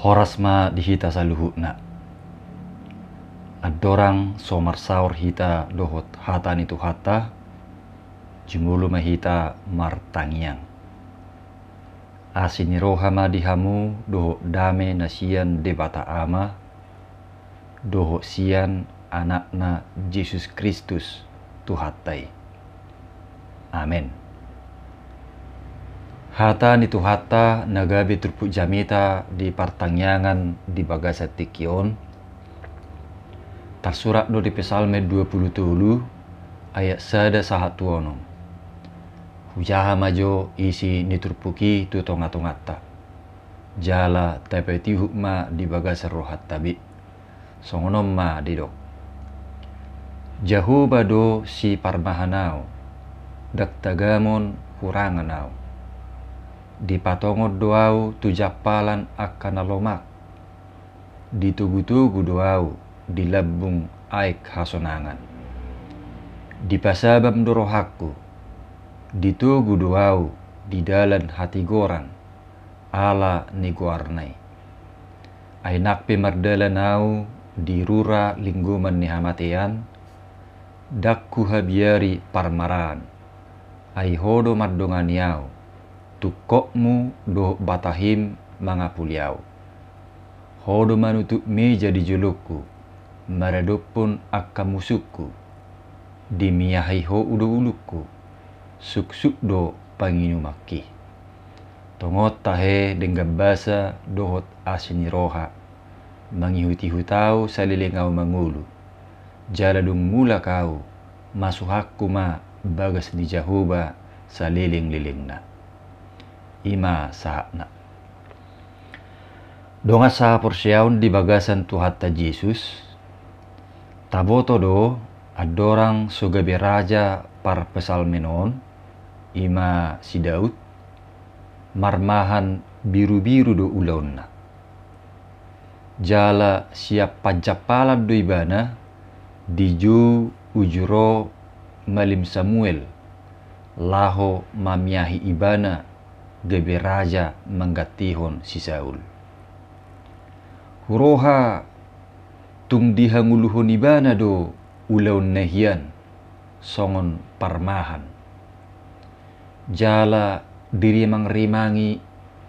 Horasma dihita saluhutna. Adorang somar saur hita dohot hatan itu hata, jumulu mahita martangiang. Asini rohama dihamu dohot dame nasian debata ama, dohot sian anakna Yesus Kristus tuhatai. Amin. Hata ni tuhata nagabi turpu jamita di partangyangan di bagasa tikion. Tersurat do di Psalme 27 ayat sada sahat tuono. Hujaha majo isi ni turpuki tu tonga-tongata. Jala tapeti hukma di bagasa rohat tabi. Songonom ma didok. Jahu bado si parmahanau. Daktagamon huranganau. Di patongod doau tujapalan akan alomak. Di tugu-tugu doau di labung aik hasonangan. Di pasabam dorohaku. Di tugu doau di dalan hati goran ala niguarnai. Ainak pemardalan au di rura lingguman ni hamatean. Dakku habiari parmaran. Ai hodo mardongan yau. Tukokmu do batahim mangapuliau. Hodo manutuk meja di juluku. Maradopun akka musuku. Dimiyahai ho udo uluku. Suk-suk do panginumaki. Tongot tahe dengan basa dohot asini roha. Mangihuti-hutau salilingau mangulu. Jaladung mula kau. Masuhakku ma bagas di jahuba saliling-lilingna. Ima sahakna. Donga sa porsiaun di bagasan tuhata Yesus. Taboto do adorang sugabe raja par pesalmenon. Ima si Daud. Marmahan biru-biru do ulaunna. Jala siap pajapalan do ibana. Diju ujuro malim Samuel. Laho mamiahi ibana. Gebe raja menggatihon si Saul. Huroha tung dihanguluhon ibana do ulaun nehian songon parmahan. Jala diri mangrimangi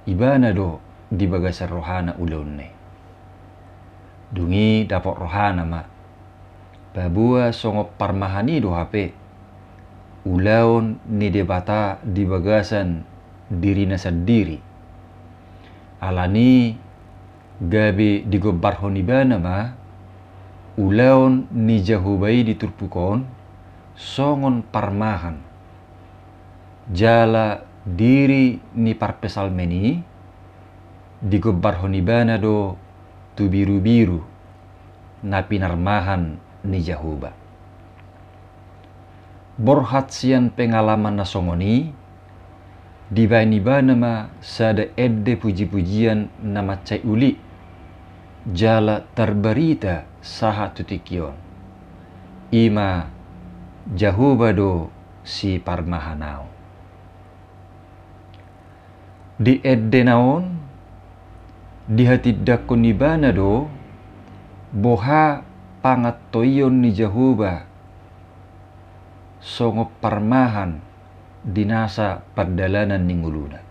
ibana do di bagasar rohana ulaun ne. Dungi dapat rohana ma. Babua songo parmahani do hape. Ulaun ni debata di bagasan diri nasa diri. Alani gabi digobar honibana ma. Ulaon ni jahubai diturpukon songon parmahan. Jala diri ni parpesal meni digobar honibana do tu biru-biru na pinarmahan ni jahuba. Borhat sian pengalaman na songoni. Dibaini-bana ma sada edde puji-pujian nama cai uli. Jala terberita saha tutikion. Ima jahubado si parmahanau. Di edde naon. Di hati dakon ibana do. Boha pangat toyon ni jahuba. Songo parmahan. Dinasa perdalanan ningguluna.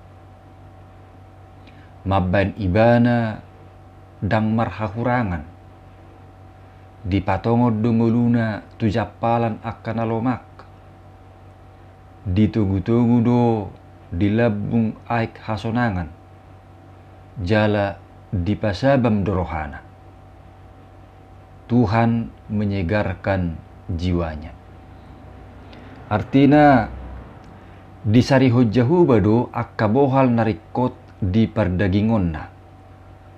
Maban ibana dang marhahurangan. Di patongod dunguluna tujapalan akan alomak. Di tugu-tugu do di labung aik hasonangan. Jala di pasabam dorohana. Tuhan menyegarkan jiwanya. Artinya di sariho jahubado akka bohal narikot di pardagingonna.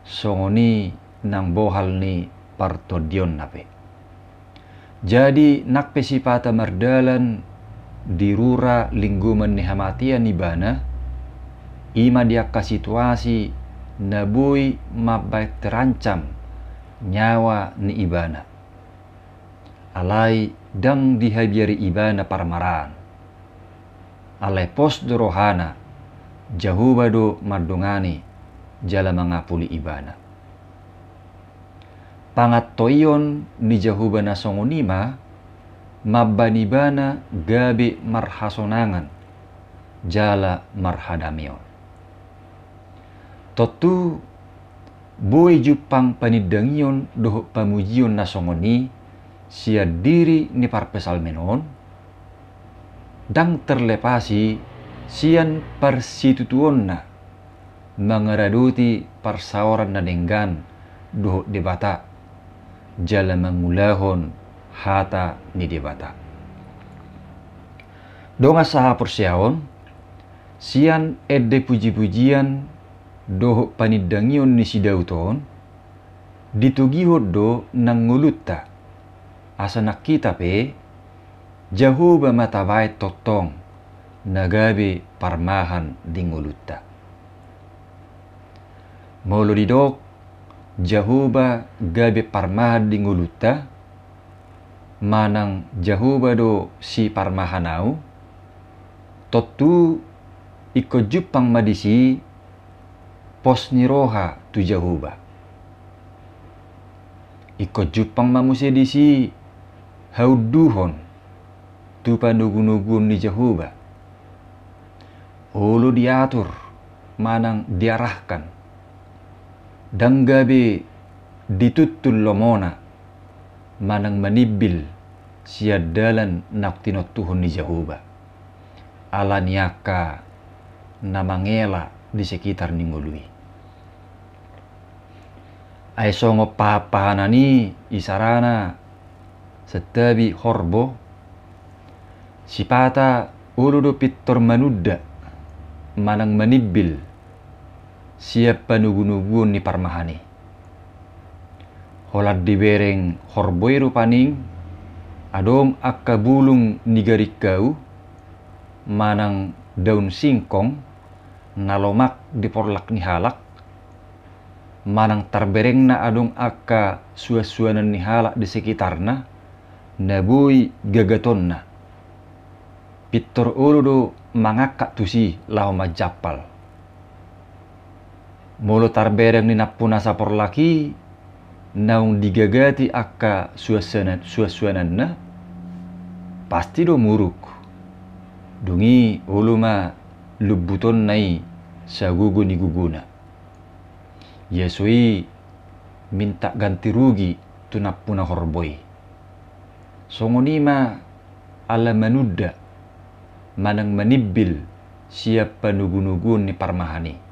Songoni nang bohal ni partodion nape. Jadi nak pesipata mardalan di rura lingguman ni hamatian ibana. Ima diakka situasi nabui mabait terancam nyawa ni ibana. Alai dang dihabiari ibana parmaran. Alai pos dorohana jahubado mardongani jala mangapuli ibana. Pangattoion ni Jehovah na songonima mabanibana gabi marhasonangan jala marhadamion. Totu boy jupang panidangion doho pamujion na songoni sia diri ni parpesal menon dang terlepasi sian parsitutuon na mangaraduti parsaoran na denggan doho debata jala mangulahon hata ni debata. Donga saha persiaon sian edde puji-pujian doho panidangion ni sidauton ditugihod do nang ngulutta asa nakita pe Jehovah matawai totong nagabi parmahan di ngulutta. Molo didok Jehovah gabi parmahan di ngulutta manang Jehovah do si parmahanau totu iko jupang madisi pos niroha tu Jehovah. Iko jupang mamusia disi hauduhon tu panugun-nugun ni Jehovah. Ulu diatur manang diarahkan dan gabi ditutul lomona manang manibil siadalan naktinotuhon ni Jehovah. Ala niaka namangela di sekitar ninggului. Ay songo papahanani isarana setabi horbo sipata uludo pittor manudda manang manibil siap panugun-nugun ni parmahani. Holad dibereng horboiru paning adong akka bulung nigarikau manang daun singkong nalomak di porlak ni halak manang tarbereng na adong akka suasuanan ni halak di sekitarna nabui gagaton na pittor ulu do mangakak tusi lau majapal. Molo tarbereng ni napuna sa porlaki naung digagati akka suasuanan na pasti do muruk dungi ulu ma lubuton nai sa gugu ni guguna. Yesui minta ganti rugi tu napuna horboi. Songonima ala manudda manang manibil siap panugun-nugun ni parmahani.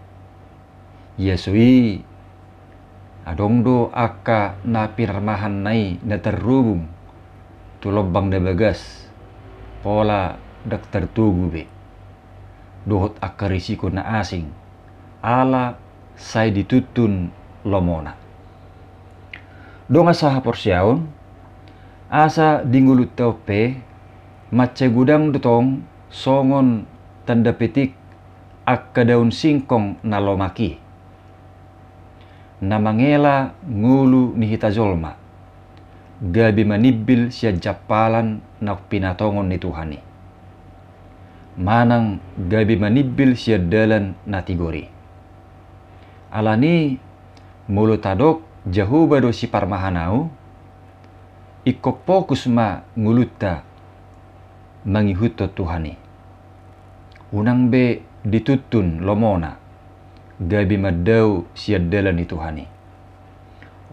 Yesui adong do akka na pirmahan nai na terhubung tu lobang na bagas pola dak tertugu be. Dohot akka risiko na asing ala say ditutun lomona. Donga saha porsiaon asa dinggulut tope macce gudang dutong songon tanda petik akka daun singkong na lomaki na mangela ngulu ni hitajolma gabi manibil siya japalan na pinatongon ni Tuhani manang gabi manibil siya dalan na tigori. Alani mulut tadok Jehovah do si parmahanau iko fokus ma ngulutta mangihuto Tuhani unang be ditutun lomona gabi madau siya dalan ni Tuhani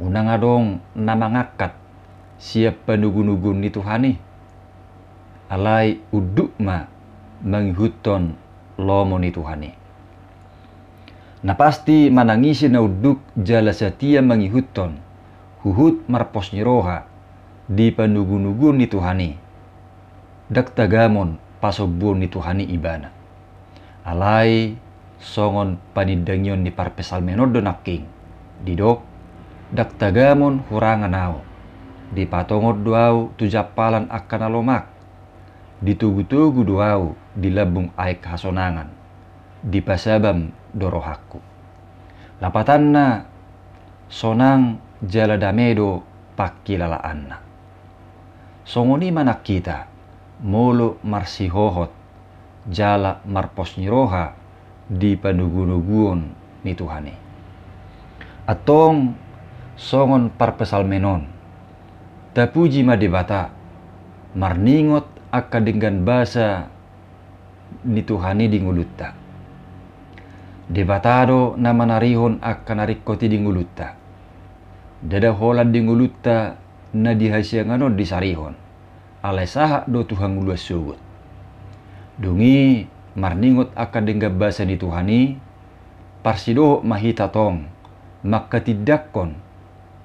unang adong namangakat siya panugun-nugun ni Tuhani alai uduk ma mangihuton lomo ni Tuhani. Na pasti manangisi na uduk jala setia mangihuton huhut marpos niroha di panugun-nugun ni Tuhani dak tagamon pasobun ni Tuhani ibana alai songon panidangion ni parpesal menodo naking didok dak tagamon hurangan nao di patongod duau tujapalan akan alomak ditugu-tugu duau di labung aik hasonangan di pasabam dorohaku. Lapatanna sonang jala damedo pakilalaanna. Songoni manak kita molo marsihohot jala marpos niroha di panugun-nugun ni Tuhani. Atong songon parpesal menon. Tapuji ma debata, marningot akka dengan bahasa ni Tuhani di ngulutta. Debatado na manarihon akka narikoti di ngulutta. Dada holan di ngulutta na dihasianganon di sarihon. Alai saha do Tuhan nguluas sugut. Dungi marningot akka dengan bahasa ni Tuhani, parsido mahita tong, maka tidakkon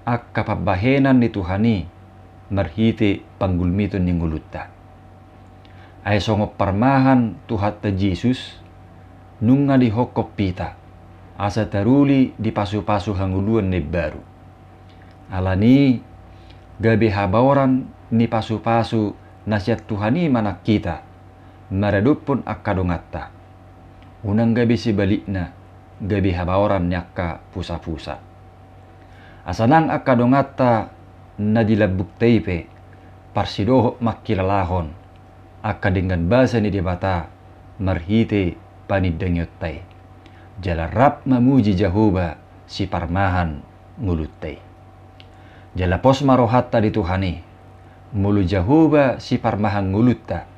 akka pabahenan ni Tuhani marhite panggulmiton ni ngulutta. Ay songo parmahan Tuhatta Yesus nunga di hokop pita asa taruli di pasu-pasu hanguluan ni baru. Alani gabe habawaran ni pasu-pasu nasihat Tuhani manak kita maradupun akka dongatta. Unang gabe sibalikna gabe habawaran nyakka pusa-pusa. Asanang akka dongatta na dilabuk teipe parsidoho makilalahon akka dengan bahasa ni debata marhite paniddangyottai. Jalarap mamuji Jahoba si parmahan nguluttai. Jala pos marohatta di Tuhani mulu Jahoba si parmahan ngulutta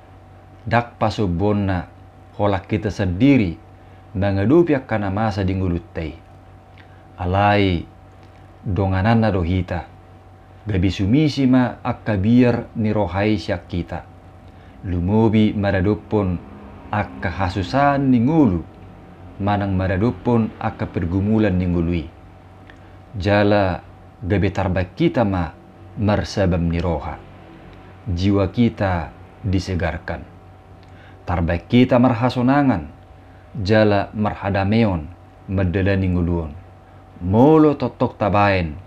dak pasubonna holak kita sendiri mengadupi akkana masa di nguluttai. Alai dongananna dohita gabi sumisi ma akka biar ni rohai syak kita. Lumobi maradupon akka hasusan ni ngulu, manang maradupon akka pergumulan ni ngului. Jala gabe tarbak kita ma marsabam ni roha. Jiwa kita disegarkan. Tarbak kita marhasonangan, jala marhadameon madala ni nguluon. Molo totok tabaen,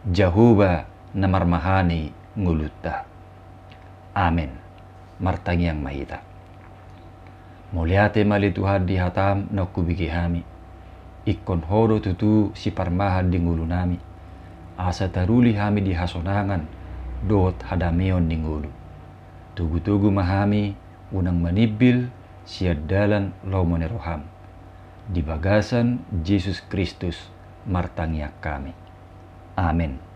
Jahoba na marmahani ngulutta. Amen. Martangi yang mahita. Muliate mali Tuhan di hatam na kubigi hami. Ikon hodo tutu si parmahan di ngulu nami. Asa taruli hami di hasonangan dot hadameon di ngulu. Tugu-tugu mahami unang manibil siadalan laumoneroham. Di bagasan Yesus Kristus martangi kami. Amin.